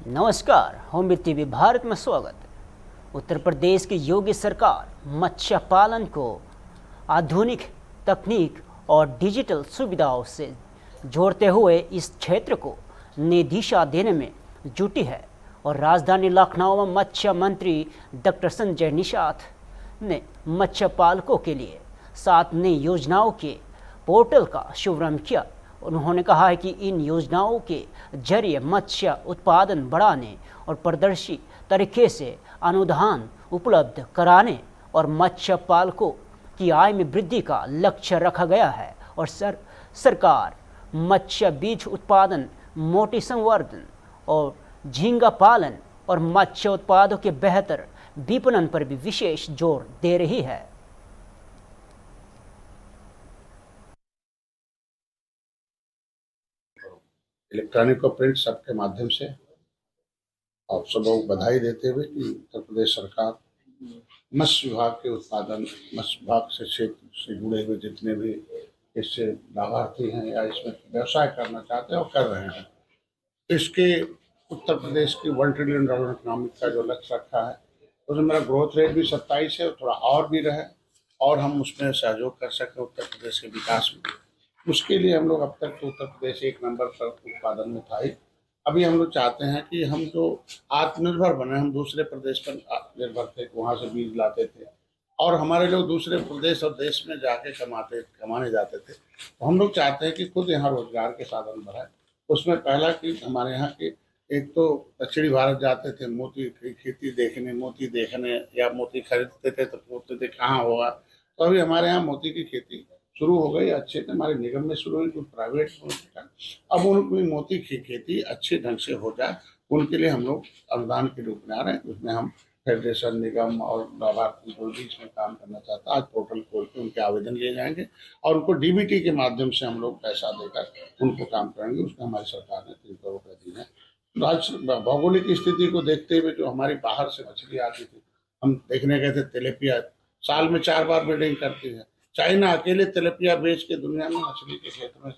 नमस्कार, होमबीर टीवी भारत में स्वागत है। उत्तर प्रदेश की योगी सरकार मत्स्य पालन को आधुनिक तकनीक और डिजिटल सुविधाओं से जोड़ते हुए इस क्षेत्र को नई दिशा देने में जुटी है और राजधानी लखनऊ में मत्स्य मंत्री डॉक्टर संजय निषाद ने मत्स्य पालकों के लिए 7 नई योजनाओं के पोर्टल का शुभारंभ किया। उन्होंने कहा है कि इन योजनाओं के जरिए मत्स्य उत्पादन बढ़ाने और पारदर्शी तरीके से अनुदान उपलब्ध कराने और मत्स्य पालकों की आय में वृद्धि का लक्ष्य रखा गया है और सरकार मत्स्य बीज उत्पादन, मोती संवर्धन और झींगा पालन और मत्स्य उत्पादों के बेहतर विपणन पर भी विशेष जोर दे रही है। इलेक्ट्रॉनिक और प्रिंट सब के माध्यम से आप सब लोग बधाई देते हुए कि उत्तर प्रदेश सरकार मत्स्य विभाग के उत्पादन, मत्स्य विभाग से क्षेत्र से जुड़े हुए जितने भी इससे लाभार्थी हैं या इसमें व्यवसाय करना चाहते हैं और कर रहे हैं, इसके उत्तर प्रदेश की $1 ट्रिलियन इकोनॉमिक का जो लक्ष्य रखा है उसमें मेरा ग्रोथ रेट भी 27 है, थोड़ा और भी रहे और हम उसमें सहयोग कर सकें उत्तर प्रदेश के विकास में। उसके लिए हम लोग अब तक तो उत्तर प्रदेश 1 नंबर पर उत्पादन में था ही। अभी हम लोग चाहते हैं कि हम जो आत्मनिर्भर बने, हम दूसरे प्रदेश पर निर्भर थे, वहाँ से बीज लाते थे और हमारे लोग दूसरे प्रदेश और देश में जाके कमाने जाते थे, तो हम लोग चाहते हैं कि खुद यहाँ रोजगार के साधन बढ़ाए। उसमें पहला कि हमारे यहाँ के एक तो दक्षिणी भारत जाते थे मोती की खेती देखने, मोती देखने या मोती खरीदते थे तो पूछते थे कहाँ होगा, तो अभी हमारे यहाँ मोती की खेती शुरू हो गई अच्छे से, हमारे निगम में शुरू हुई, जो प्राइवेट का अब उनकी मोती की खेती अच्छे ढंग से हो जाए उनके लिए हम लोग अनुदान के रूप में आ रहे हैं। उसमें हम फेडरेशन, निगम और लाभार्थी को भी इसमें काम करना चाहता है। आज पोर्टल खोल के उनके आवेदन लिए जाएंगे और उनको डीबीटी के माध्यम से हम लोग पैसा देकर उनको काम करेंगे। उसमें हमारी सरकार ने 3 करोड़ रुपये दिए हैं। तो आज भौगोलिक स्थिति को देखते हुए जो हमारी बाहर से मछली आती थी, हम देखने गए थे, तिलपिया साल में 4 बार ब्रीडिंग करती है। चाइना अकेले तिलपिया बेच के दुनिया में मछली के क्षेत्र में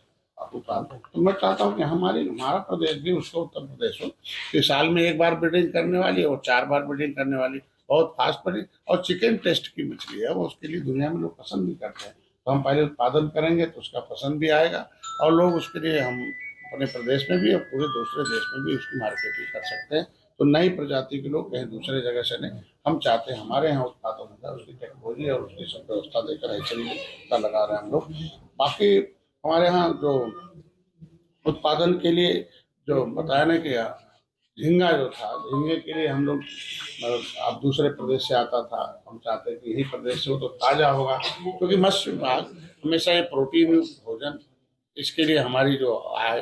उत्पादन। तो मैं चाहता हूँ कि हमारा प्रदेश भी उसको उत्तर प्रदेश हो कि साल में 1 बार ब्रीडिंग करने वाली और 4 बार ब्रीडिंग करने वाली, बहुत फास्ट ब्रीडिंग और चिकन टेस्ट की मछली है, वो उसके लिए दुनिया में लोग पसंद भी करते हैं। तो हम पहले उत्पादन करेंगे तो उसका पसंद भी आएगा और लोग उसके लिए हम अपने प्रदेश में भी और पूरे दूसरे देश में भी उसकी मार्केटिंग कर सकते हैं। तो नई प्रजाति के लोग कहीं दूसरे जगह से नहीं, हम चाहते हैं हमारे यहाँ उत्पादन होता है, उसकी टेक्नोलॉजी और उसकी सब व्यवस्था देकर ऐसे का लगा रहे हैं हम लोग। बाकी हमारे यहाँ जो उत्पादन के लिए जो बताया ना कि झींगा जो था, झींगे के लिए हम लोग अब दूसरे प्रदेश से आता था, हम चाहते हैं कि यही प्रदेश से हो तो ताज़ा होगा, क्योंकि मत्स्य विभाग हमेशा ये प्रोटीन भोजन, इसके लिए हमारी जो आय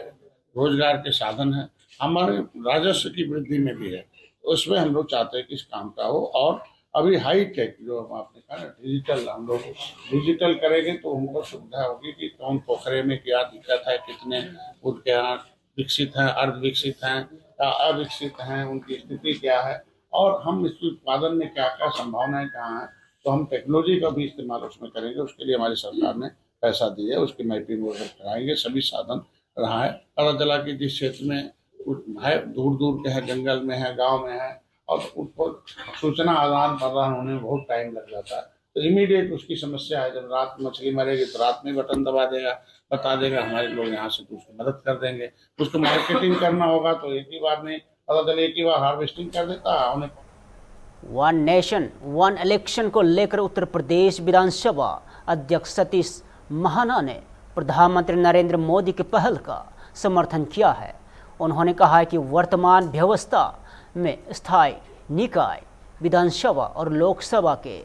रोजगार के साधन है, हमारे राजस्व की वृद्धि में भी है, उसमें हम लोग चाहते हैं कि इस काम का हो। और अभी हाई टेक जो आपने कहा डिजिटल, हम लोग डिजिटल करेंगे तो उनको सुविधा होगी कि कौन पोखरे में क्या दिक्कत है, कितने उनके यहाँ विकसित हैं, अर्ध विकसित हैं या अविकसित हैं, उनकी स्थिति क्या है और हम इस उत्पादन में क्या क्या संभावनाएं कहाँ हैं, तो हम टेक्नोलॉजी का भी इस्तेमाल उसमें करेंगे। उसके लिए हमारी सरकार ने पैसा दिया है, उसकी मैपिंग वगैरह कराएंगे, सभी साधन रहा है। पता चला कि जिस क्षेत्र में है, दूर दूर के है, जंगल में है, गांव में है और उनको सूचना आदान प्रदान होने में बहुत टाइम लग जाता है, तो इमीडिएट उसकी समस्या है। जब रात में मछली मरेगी तो रात में बटन दबा देगा, बता देगा, हमारे लोग यहाँ से तो उसकी मदद कर देंगे। उसको मार्केटिंग करना होगा तो एक ही बार नहीं, पता चले एक ही बार हार्वेस्टिंग कर देता है उन्हें। वन नेशन वन इलेक्शन को लेकर उत्तर प्रदेश विधानसभा अध्यक्ष सतीश महाना ने प्रधानमंत्री नरेंद्र मोदी की पहल का समर्थन किया है। उन्होंने कहा है कि वर्तमान व्यवस्था में स्थायी निकाय, विधानसभा और लोकसभा के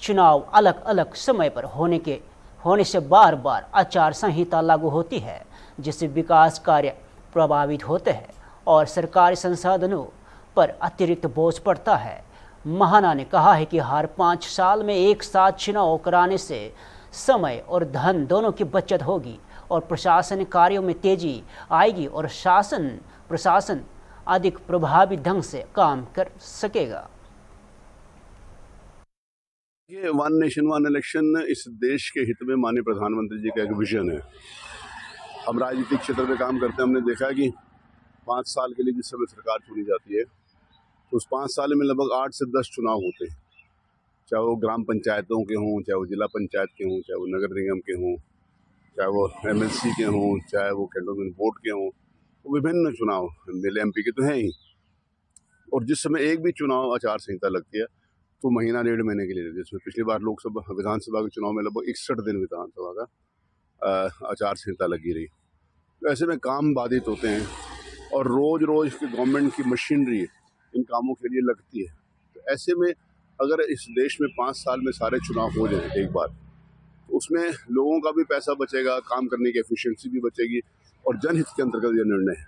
चुनाव अलग अलग समय पर होने से बार बार आचार संहिता लागू होती है, जिससे विकास कार्य प्रभावित होते हैं और सरकारी संसाधनों पर अतिरिक्त बोझ पड़ता है। महाना ने कहा है कि हर 5 साल में एक साथ चुनाव कराने से समय और धन दोनों की बचत होगी और प्रशासनिक कार्यों में तेजी आएगी और प्रशासन अधिक प्रभावी ढंग से काम कर सकेगा। ये वन नेशन वन इलेक्शन इस देश के हित में माननीय प्रधानमंत्री जी का एक विजन है। हम राजनीतिक क्षेत्र में काम करते हैं, हमने देखा कि 5 साल के लिए जिस समय सरकार चुनी जाती है तो उस 5 साल में लगभग 8 से 10 चुनाव होते हैं, चाहे वो ग्राम पंचायतों के हों, चाहे वो जिला पंचायत के हों, चाहे वो नगर निगम के हों, चाहे वो MLC के हों, चाहे वो कैंटोनमेंट बोर्ड के हों, वो विभिन्न चुनाव MLA MP के तो हैं ही। और जिस समय एक भी चुनाव आचार संहिता लगती है तो महीना 1.5 महीने के लिए लगती है। जिसमें पिछली बार लोकसभा विधानसभा के चुनाव में लगभग 61 दिन विधानसभा का आचार संहिता लगी रही। तो ऐसे में काम बाधित होते हैं और रोज रोज की गवर्नमेंट की मशीनरी इन कामों के लिए लगती है। तो ऐसे में अगर इस देश में 5 साल में सारे चुनाव हो जाएं एक बार, तो उसमें लोगों का भी पैसा बचेगा, काम करने की एफिशिएंसी भी बचेगी और जनहित के अंतर्गत यह निर्णय है।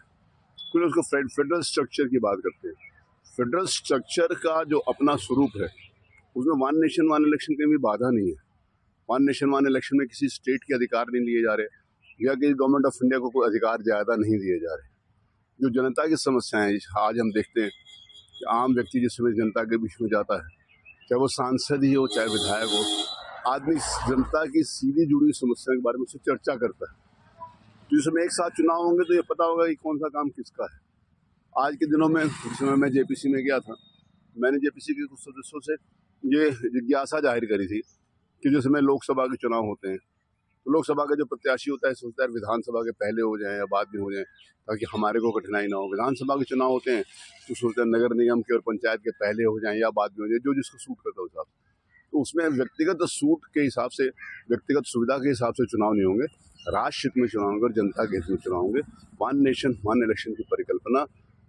फिर उसको फेडरल स्ट्रक्चर की बात करते हैं। फेडरल स्ट्रक्चर का जो अपना स्वरूप है उसमें वन नेशन वन इलेक्शन की भी बाधा नहीं है। वन नेशन वन इलेक्शन में किसी स्टेट के अधिकार नहीं लिए जा रहे या कि गवर्नमेंट ऑफ इंडिया को कोई अधिकार ज़्यादा नहीं दिए जा रहे। जो जनता की समस्याएं आज हम देखते हैं कि आम व्यक्ति जिस समय जनता के बीच में जाता है, चाहे वो सांसद ही हो चाहे विधायक हो, आदमी जनता की सीधी जुड़ी समस्याओं के बारे में उससे चर्चा करता है। तो जिस समय एक साथ चुनाव होंगे तो ये पता होगा कि कौन सा काम किसका है। आज के दिनों में जिस समय मैं JPC में गया था, मैंने JPC के कुछ सदस्यों से ये जिज्ञासा जाहिर करी थी कि जिस समय लोकसभा के चुनाव होते हैं तो लोकसभा का जो प्रत्याशी होता है सोचता है विधानसभा के पहले हो जाएं या बाद में हो जाएं ताकि हमारे को कठिनाई ना हो। विधानसभा के चुनाव होते हैं तो सोचते हैं नगर निगम के और पंचायत के पहले हो जाएं या बाद में हो जाए, जो जिसको सूट करता है उस हिसाब से। तो उसमें व्यक्तिगत सूट के हिसाब से, व्यक्तिगत सुविधा के हिसाब से चुनाव नहीं होंगे, राष्ट्र हित में चुनाव होंगे और जनता के हित में चुनाव होंगे। वन नेशन वन इलेक्शन की परिकल्पना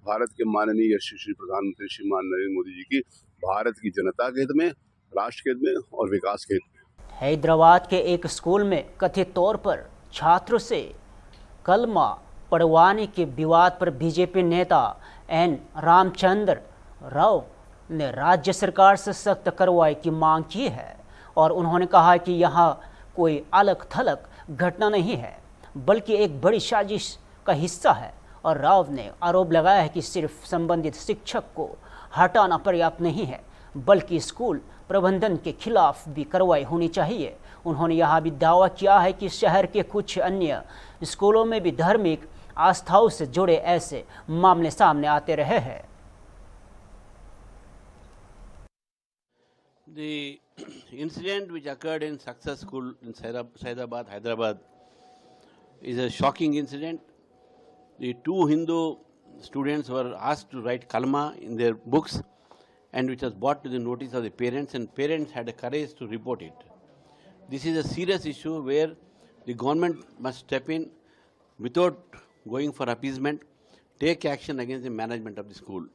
भारत के माननीय श्री प्रधानमंत्री श्रीमान नरेंद्र मोदी जी की भारत की जनता के हित में, राष्ट्र के हित में और विकास के हित में। हैदराबाद के एक स्कूल में कथित तौर पर छात्रों से कलमा पढ़वाने के विवाद पर बीजेपी नेता N. रामचंद्र राव ने राज्य सरकार से सख्त कार्रवाई की मांग की है और उन्होंने कहा कि यहाँ कोई अलग थलग घटना नहीं है बल्कि एक बड़ी साजिश का हिस्सा है। और राव ने आरोप लगाया है कि सिर्फ संबंधित शिक्षक को हटाना पर्याप्त नहीं है बल्कि स्कूल प्रबंधन के खिलाफ भी कार्रवाई होनी चाहिए। उन्होंने यह भी दावा किया है कि शहर के कुछ अन्य स्कूलों में भी धार्मिक आस्थाओं से जुड़े ऐसे मामले सामने आते रहे हैं। The incident which occurred in Success School in Saidabad, Hyderabad, is a shocking incident. The 2 Hindu students were asked to write kalma in their books, and which was brought to the notice of the parents, and parents had the courage to report it. This is a serious issue where the government must step in without going for appeasement, take action against the management of the school.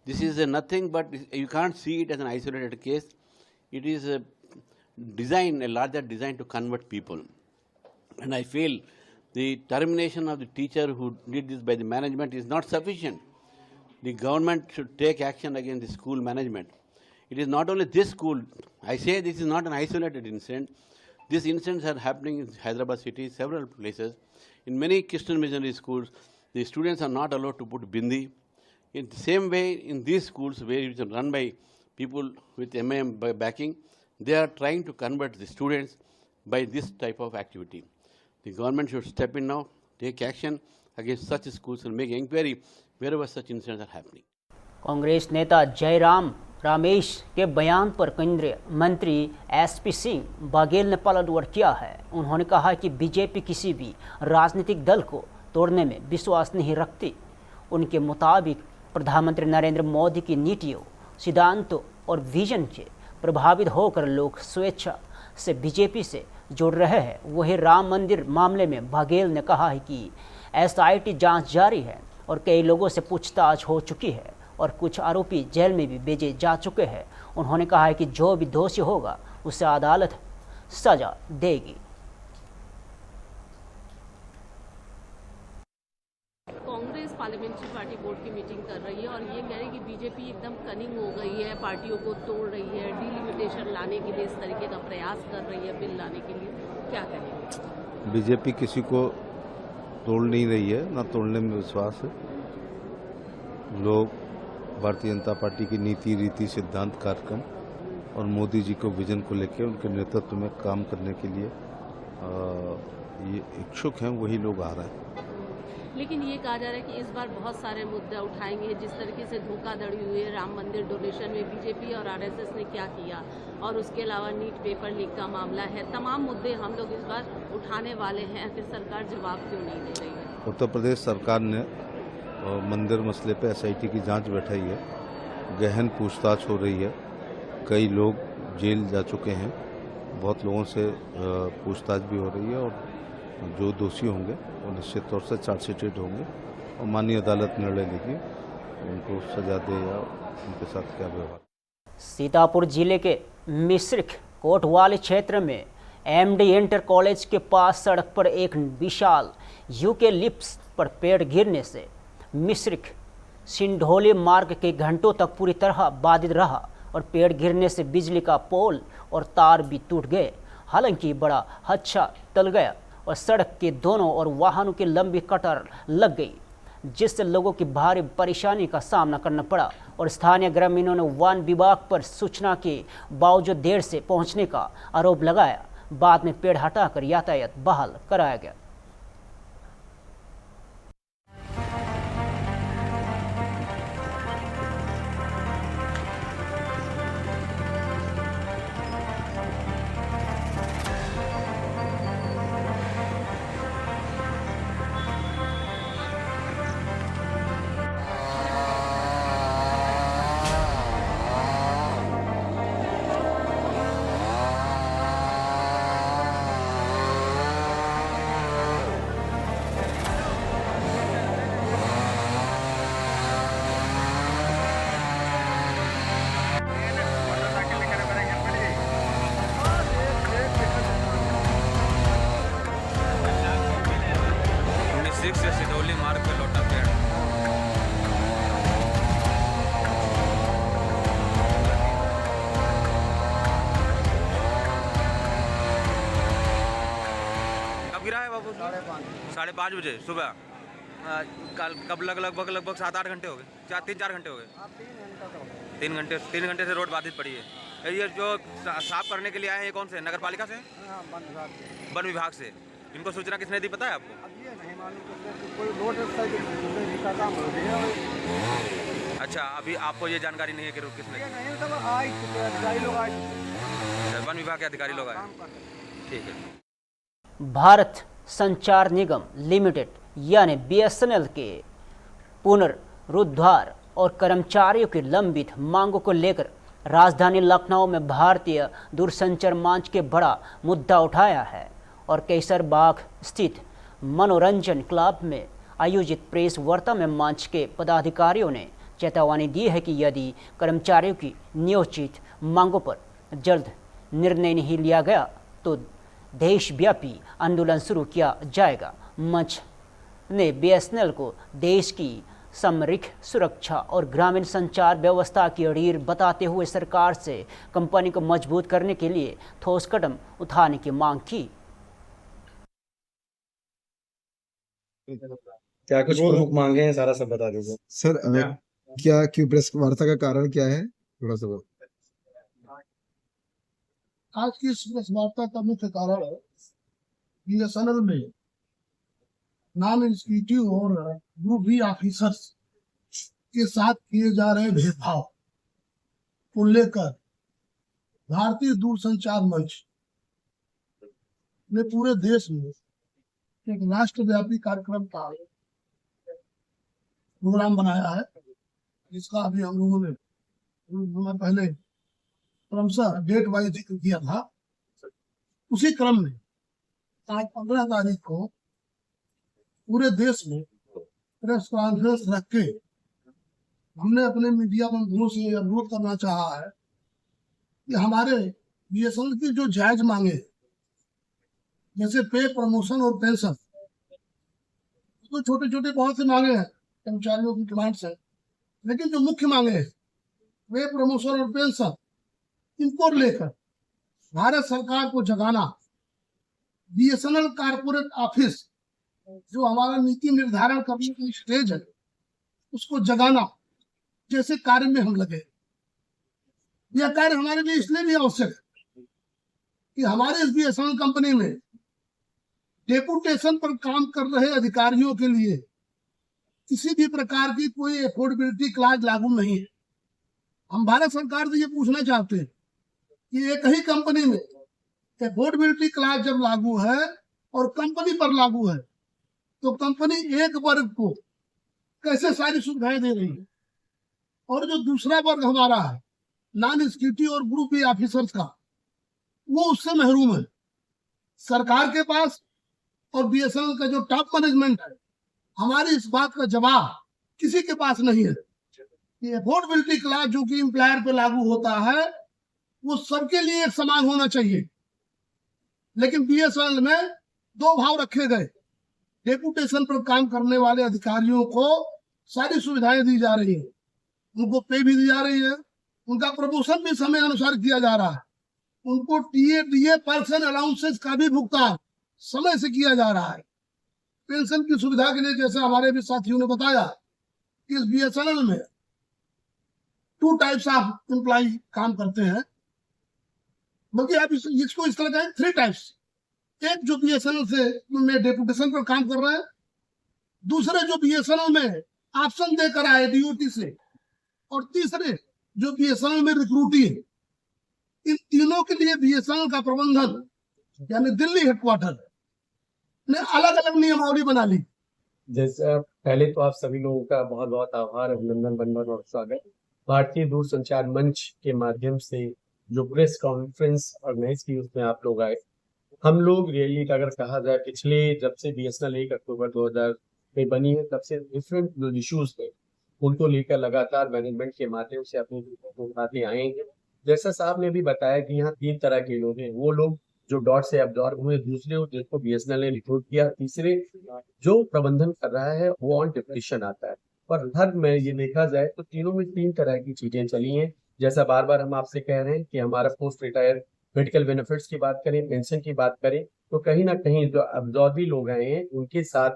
This is nothing but, you can't see it as an isolated case. It is a design, a larger design to convert people. And I feel the termination of the teacher who did this by the management is not sufficient. The government should take action against the school management. It is not only this school. I say this is not an isolated incident. These incidents are happening in Hyderabad city, several places. In many Christian missionary schools, the students are not allowed to put bindi. In the same way, in these schools where it is run by people with MAM backing, they are trying to convert the students by this type of activity. The government should step in now, take action against such schools and make inquiry wherever such incidents are happening. Congress नेता जयराम रमेश के बयान पर केंद्रीय मंत्री SP Singh Baghel ने पलटवार किया है। उन्होंने कहा कि बीजेपी किसी भी राजनीतिक दल को तोड़ने में विश्वास नहीं रखती। उनके मुताबिक प्रधानमंत्री नरेंद्र मोदी की नीतियों, सिद्धांतों और विजन से प्रभावित होकर लोग स्वेच्छा से बीजेपी से जुड़ रहे हैं। वही राम मंदिर मामले में बघेल ने कहा है कि SIT जांच जारी है और कई लोगों से पूछताछ हो चुकी है और कुछ आरोपी जेल में भी भेजे जा चुके हैं। उन्होंने कहा है कि जो भी दोषी होगा उसे अदालत सजा देगी। कांग्रेस पार्लियामेंट्री पार्टी बोर्ड की मीटिंग कर रही है और ये कह रही है कि बीजेपी एकदम कनिंग हो गई है, पार्टियों को तोड़ रही है, डिलिमिटेशन लाने के लिए इस तरीके का प्रयास कर रही है, बिल लाने के लिए। क्या कहेंगे? बीजेपी किसी को तोड़ नहीं रही है, ना तोड़ने में विश्वास है। लोग भारतीय जनता पार्टी की नीति, रीति, सिद्धांत, कार्यक्रम और मोदी जी को विजन को लेकर उनके नेतृत्व में काम करने के लिए ये इच्छुक हैं, वही लोग आ रहे हैं। लेकिन ये कहा जा रहा है कि इस बार बहुत सारे मुद्दे उठाएंगे, जिस तरीके से धोखाधड़ी हुई है राम मंदिर डोनेशन में, बीजेपी और आरएसएस ने क्या किया, और उसके अलावा नीट पेपर लीक का मामला है। तमाम मुद्दे हम लोग इस बार उठाने वाले हैं। आखिर सरकार जवाब क्यों नहीं दे रही है? उत्तर प्रदेश सरकार ने मंदिर मसले पे एसआईटी की जांच बैठाई है, गहन पूछताछ हो रही है, कई लोग जेल जा चुके हैं, बहुत लोगों से पूछताछ भी हो रही है और जो दोषी होंगे वो निश्चित तौर से चार्जशीटेड होंगे और माननीय अदालत निर्णय लेगी उनको सजा दे या उनके साथ क्या व्यवहार। सीतापुर जिले के मिश्रिख कोटवाली क्षेत्र में एमडी इंटर कॉलेज के पास सड़क पर एक विशाल यूकेलिप्टस पर पेड़ गिरने से मिश्रिख सिंढोली मार्ग के घंटों तक पूरी तरह बाधित रहा और पेड़ गिरने से बिजली का पोल और तार भी टूट गए। हालांकि बड़ा हादसा टल गया और सड़क के दोनों ओर वाहनों की लंबी कतार लग गई, जिससे लोगों की भारी परेशानी का सामना करना पड़ा और स्थानीय ग्रामीणों ने वन विभाग पर सूचना के बावजूद देर से पहुंचने का आरोप लगाया। बाद में पेड़ हटाकर यातायात बहाल कराया गया। से सिधौली मार्ग पे लौटा पेड़। कब गिरा है बाबू? 5:30 बजे सुबह। कब लगभग 7-8 घंटे हो गए, 3-4 घंटे हो गए। 3 घंटे से रोड बाधित पड़ी है। ये जो साफ करने के लिए आए हैं, ये कौन से? नगर पालिका से? वन विभाग से। इनको सूचना किसने दी, पता है आपको? अच्छा, अभी आपको ये जानकारी नहीं है कि किसने? वन विभाग के अधिकारी लोग आए। ठीक है। भारत संचार निगम लिमिटेड यानी बीएसएनएल के पुनरुद्धार और कर्मचारियों की लंबित मांगों को लेकर राजधानी लखनऊ में भारतीय दूरसंचार मंच के बड़ा मुद्दा उठाया है और केसरबाग स्थित मनोरंजन क्लब में आयोजित प्रेस वार्ता में मंच के पदाधिकारियों ने चेतावनी दी है कि यदि कर्मचारियों की नियोजित मांगों पर जल्द निर्णय नहीं लिया गया तो देशव्यापी आंदोलन शुरू किया जाएगा। मंच ने बीएसएनएल को देश की सामरिक सुरक्षा और ग्रामीण संचार व्यवस्था की रीढ़ बताते हुए सरकार से कंपनी को मजबूत करने के लिए ठोस कदम उठाने की मांग की। क्या कुछ प्रमुख मांगे हैं, सारा सब बता दीजिए सर। क्या क्यों प्रेस वार्ता का कारण क्या है, थोड़ा सा? आज की इस प्रेस वार्ता का मुख्य कारण है बीएसएनएल में नॉन एग्जीक्यूटिव और ग्रुप बी ऑफिसर्स के साथ किए जा रहे भेदभाव को लेकर भारतीय दूरसंचार मंच ने पूरे देश में एक राष्ट्रव्यापी कार्यक्रम का प्रोग्राम बनाया है, जिसका अभी हम लोगों ने पहले क्रमशः डेट वाइज जिक्र किया था। उसी क्रम में आज 15 तारीख को पूरे देश में प्रेस कॉन्फ्रेंस रख के हमने अपने मीडिया बंधुओं से अनुरोध करना चाहा है कि हमारे बीएसएनएल की जो जायज मांगे, जैसे पे, प्रमोशन और पेंशन, तो छोटे छोटे बहुत से मांगे हैं कर्मचारियों की डिमांड्स है, लेकिन जो मुख्य मांगे हैं वे प्रमोशन और पेंशन, इनको लेकर भारत सरकार को जगाना, बीएसएनएल कारपोरेट ऑफिस जो हमारा नीति निर्धारण करने की स्टेज है उसको जगाना जैसे कार्य में हम लगे। यह कार्य हमारे लिए इसलिए भी आवश्यक है कि हमारे इस बीएसएनएल कंपनी में डेपुटेशन पर काम कर रहे अधिकारियों के लिए किसी भी प्रकार की कोई अफोर्डेबिलिटी क्लास लागू नहीं है। हम भारत सरकार से ये पूछना चाहते हैं कि एक ही कंपनी में अफोर्डेबिलिटी क्लास जब लागू है और कंपनी पर लागू है, तो कंपनी एक वर्ग को कैसे सारी सुविधाएं दे रही है, और जो दूसरा वर्ग हमारा है नॉन एग्जीक्यूटिव और ग्रुप ए ऑफिसर्स का, वो उससे महरूम है। सरकार के पास और बीएसएनएल का जो टॉप मैनेजमेंट है, हमारी इस बात का जवाब किसी के पास नहीं है कि अफोर्डेबिलिटी क्लास जो कि एम्प्लॉयर पे लागू होता है वो सबके लिए एक समान होना चाहिए। लेकिन बीएसएनएल में दो भाव रखे गए। डेपुटेशन पर काम करने वाले अधिकारियों को सारी सुविधाएं दी जा रही है, उनको पे भी दी जा रही है, उनका प्रमोशन भी समय अनुसार किया जा रहा है, उनको टीए डीए पर्सन अलाउंसेस का भी भुगतान समय से किया जा रहा है। पेंशन की सुविधा के लिए जैसे हमारे भी साथियों ने बताया कि इस बीएसएनएल में 2 टाइप्स ऑफ एम्प्लॉय काम करते हैं, बल्कि आप इसको इस तरह कहें 3 टाइप्स। एक जो बीएसएनएल से में डेपुटेशन पर काम कर रहे हैं, दूसरे जो बीएसएनएल में ऑप्शन देकर आए डीओटी से, और तीसरे जो बीएसएनएल में रिक्रूटी है। इन तीनों के लिए बीएसएनएल का प्रबंधन यानी दिल्ली हेडक्वार्टर ने अलग अलग नियमावली बना ली। जैसे पहले तो आप सभी लोगों का बहुत बहुत आभार, अभिनंदन, वंदन और स्वागत। भारतीय दूरसंचार मंच के माध्यम से जो प्रेस कॉन्फ्रेंस ऑर्गेनाइज की उसमें आप लोग आए। हम लोग रियली अगर कहा जाए पिछले जब से बीएसएनएल 1 अक्टूबर 2000 में बनी है तब से डिफरेंट जो इश्यूज थे उनको लेकर लगातार मैनेजमेंट के माध्यम से अपनी बातें आए हैं। जैसा साहब ने भी बताया कि यहाँ 3 तरह के लोग हैं, वो लोग जो डॉट से अब्जॉर्ब हुए, दूसरे जिसको बीएसएनएल ने रिक्रूट किया, तीसरे जो प्रबंधन कर रहा है वो ऑन डिप्टीशन आता है। पर हर में ये देखा जाए तो तीनों में 3 तरह की चीजें चली हैं। जैसा बार बार हम आपसे कह रहे हैं कि हमारा पोस्ट रिटायर मेडिकल बेनिफिट्स की बात करें, पेंशन की बात करें, तो कहीं ना कहीं जो अब्जॉर्बी लोग आए हैं उनके साथ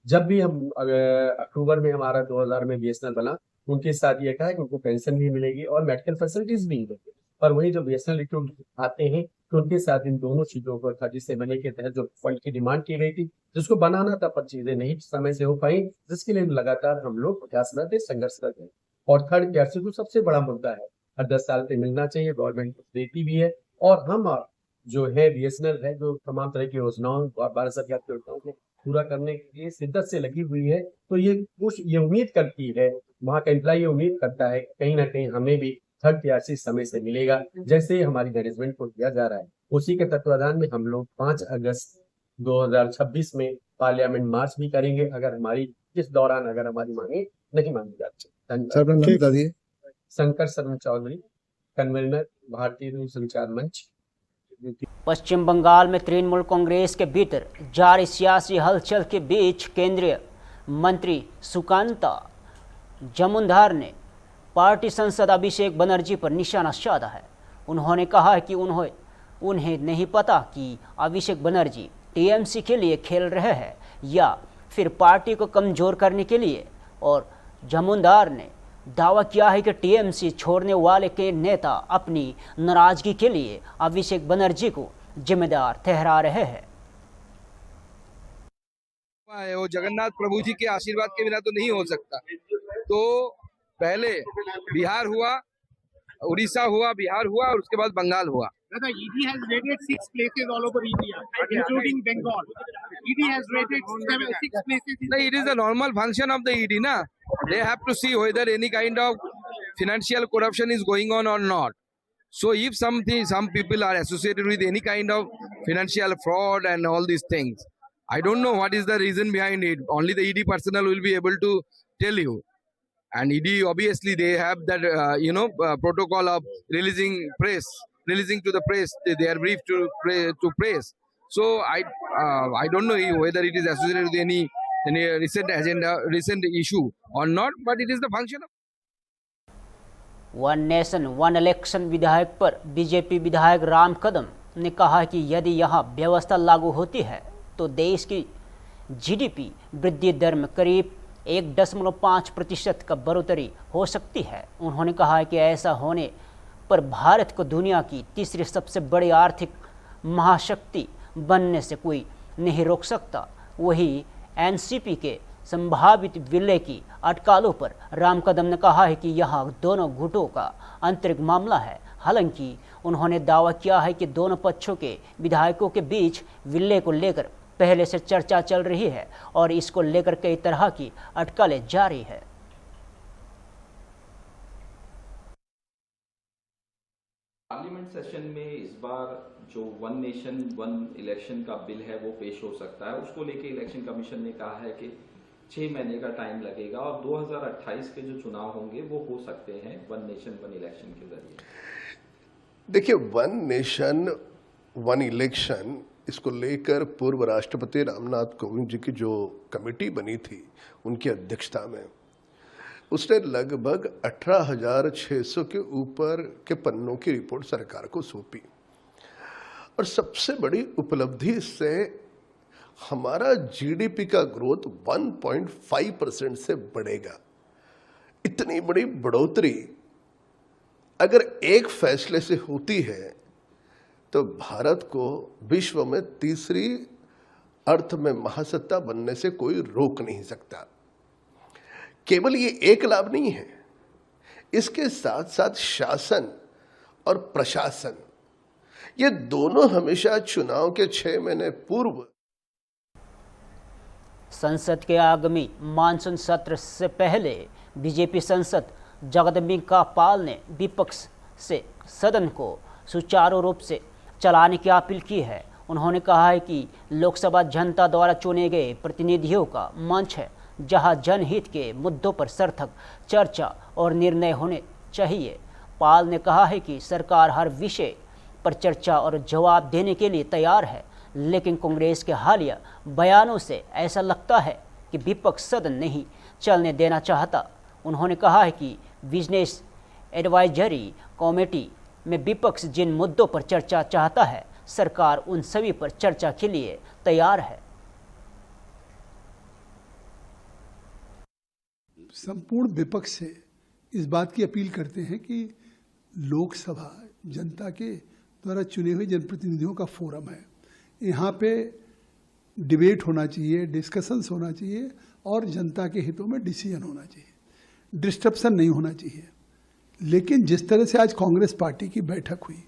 जब भी हम अक्टूबर में हमारा 2000 में बीएसएनएल बना, उनके साथ ये कहा है कि उनको पेंशन भी मिलेगी और मेडिकल फैसिलिटीज भी मिलेगी। पर वही जो बीएसएनएल रिक्रूट आते हैं तो उनके साथ इन दोनों चीजों को 37A के तहत जो फंड की डिमांड की गई थी, जिसको बनाना था पर चीजें नहीं समय से हो पाई, जिसके लिए लगातार हम लोग प्रयासरत संघर्षरत हैं। और थर्ड कैसे तो सबसे बड़ा मुद्दा है, हर 10 साल पे मिलना चाहिए, गवर्नमेंट देती भी है, और हम जो है बीएसएनएल है जो तमाम तरह की योजनाओं और भारत सरकार की योजनाओं को पूरा करने के लिए शिद्दत से लगी हुई है। तो ये उम्मीद करती है, वहाँ का एम्प्लॉय ये उम्मीद करता है कहीं ना कहीं हमें भी थर्ड PRC समय से मिलेगा, जैसे हमारी मैनेजमेंट को दिया जा रहा है। उसी के तत्वाधान में हम लोग 5 अगस्त 2026 में पार्लियामेंट मार्च भी करेंगे, अगर हमारी इस दौरान अगर हमारी मांगे नहीं मानी जाती। शंकर शरण चौधरी, कन्वीनर भारतीय दूरसंचार मंच। पश्चिम बंगाल में तृणमूल कांग्रेस के भीतर जारी सियासी हलचल के बीच केंद्रीय मंत्री सुकांता जमुनधार ने पार्टी सांसद अभिषेक बनर्जी पर निशाना साधा है। उन्होंने कहा है कि उन्हें नहीं पता कि अभिषेक बनर्जी टीएमसी के लिए खेल रहे हैं या फिर पार्टी को कमजोर करने के लिए। और जमुनदार ने दावा किया है कि टीएमसी छोड़ने वाले के नेता अपनी नाराजगी के लिए अभिषेक बनर्जी को जिम्मेदार ठहरा रहे हैं। वो जगन्नाथ प्रभु जी के आशीर्वाद के बिना तो नहीं हो सकता। तो पहले बिहार हुआ, उड़ीसा हुआ, बिहार हुआ और उसके बाद बंगाल हुआ। ED has rated 6 places all over India, including Bengal. ED has rated 6 places. No, it is the normal function of the ED, na? They have to see whether any kind of financial corruption is going on or not. So if some people are associated with any kind of financial fraud and all these things, I don't know what is the reason behind it. Only the ED personnel will be able to tell you. And ED, obviously, they have that, protocol of releasing to the press. They are briefed to press. So I don't know whether it is associated with any recent issue or not, but it is the function of. One nation one election विधायक पर BJP विधायक राम कदम ने कहा कि यदि यहां व्यवस्था लागू होती है तो देश की जीडीपी वृद्धि दर में करीब 1.5% का बढ़ोतरी हो सकती है। उन्होंने कहा कि ऐसा होने पर भारत को दुनिया की तीसरी सबसे बड़ी आर्थिक महाशक्ति बनने से कोई नहीं रोक सकता। वही एनसीपी के संभावित विलय की अटकलों पर राम कदम ने कहा है कि यह दोनों गुटों का आंतरिक मामला है। हालांकि उन्होंने दावा किया है कि दोनों पक्षों के विधायकों के बीच विलय को लेकर पहले से चर्चा चल रही है और इसको लेकर कई तरह की अटकलें जारी है। पार्लियामेंट सेशन में इस बार जो वन नेशन वन इलेक्शन का बिल है वो पेश हो सकता है। उसको लेके इलेक्शन कमीशन ने कहा है कि 6 महीने का टाइम लगेगा और 2028 के जो चुनाव होंगे वो हो सकते हैं वन नेशन वन इलेक्शन के जरिए। देखिए, वन नेशन वन इलेक्शन, इसको लेकर पूर्व राष्ट्रपति रामनाथ कोविंद जी की जो कमेटी बनी थी उनकी अध्यक्षता में, उसने लगभग 18,600 के ऊपर के पन्नों की रिपोर्ट सरकार को सौंपी और सबसे बड़ी उपलब्धि इससे हमारा जीडीपी का ग्रोथ 1.5% से बढ़ेगा। इतनी बड़ी बढ़ोतरी अगर एक फैसले से होती है तो भारत को विश्व में तीसरी अर्थ में महासत्ता बनने से कोई रोक नहीं सकता। केवल ये एक लाभ नहीं है, इसके साथ साथ शासन और प्रशासन, ये दोनों हमेशा चुनाव के 6 महीने पूर्व। संसद के आगामी मानसून सत्र से पहले बीजेपी सांसद जगदम्बिका पाल ने विपक्ष से सदन को सुचारू रूप से चलाने की अपील की है। उन्होंने कहा है कि लोकसभा जनता द्वारा चुने गए प्रतिनिधियों का मंच है, जहां जनहित के मुद्दों पर सार्थक चर्चा और निर्णय होने चाहिए। पाल ने कहा है कि सरकार हर विषय पर चर्चा और जवाब देने के लिए तैयार है, लेकिन कांग्रेस के हालिया बयानों से ऐसा लगता है कि विपक्ष सदन नहीं चलने देना चाहता। उन्होंने कहा है कि बिजनेस एडवाइजरी कमेटी में विपक्ष जिन मुद्दों पर चर्चा चाहता है, सरकार उन सभी पर चर्चा के लिए तैयार है। संपूर्ण विपक्ष से इस बात की अपील करते हैं कि लोकसभा जनता के द्वारा चुने हुए जनप्रतिनिधियों का फोरम है, यहाँ पे डिबेट होना चाहिए, डिस्कशंस होना चाहिए और जनता के हितों में डिसीजन होना चाहिए, डिस्ट्रप्शन नहीं होना चाहिए। लेकिन जिस तरह से आज कांग्रेस पार्टी की बैठक हुई,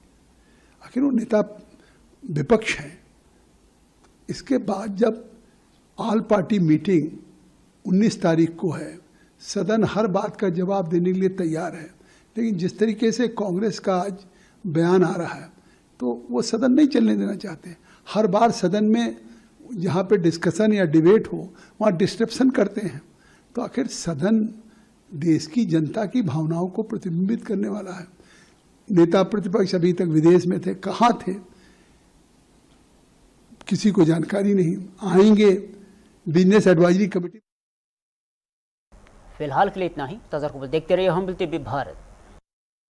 आखिर वो नेता विपक्ष हैं। इसके बाद जब ऑल पार्टी मीटिंग 19 तारीख को है, सदन हर बात का जवाब देने के लिए तैयार है, लेकिन जिस तरीके से कांग्रेस का आज बयान आ रहा है तो वो सदन नहीं चलने देना चाहते। हर बार सदन में जहाँ पे डिस्कशन या डिबेट हो वहाँ डिस्ट्रप्शन करते हैं। तो आखिर सदन देश की जनता की भावनाओं को प्रतिबिंबित करने वाला है। नेता प्रतिपक्ष अभी तक विदेश में थे, कहाँ थे किसी को जानकारी नहीं। आएंगे बिजनेस एडवाइजरी कमेटी। फिलहाल के लिए इतना ही। ताज़ा खबर देखते रहिए हम टीवी भारत।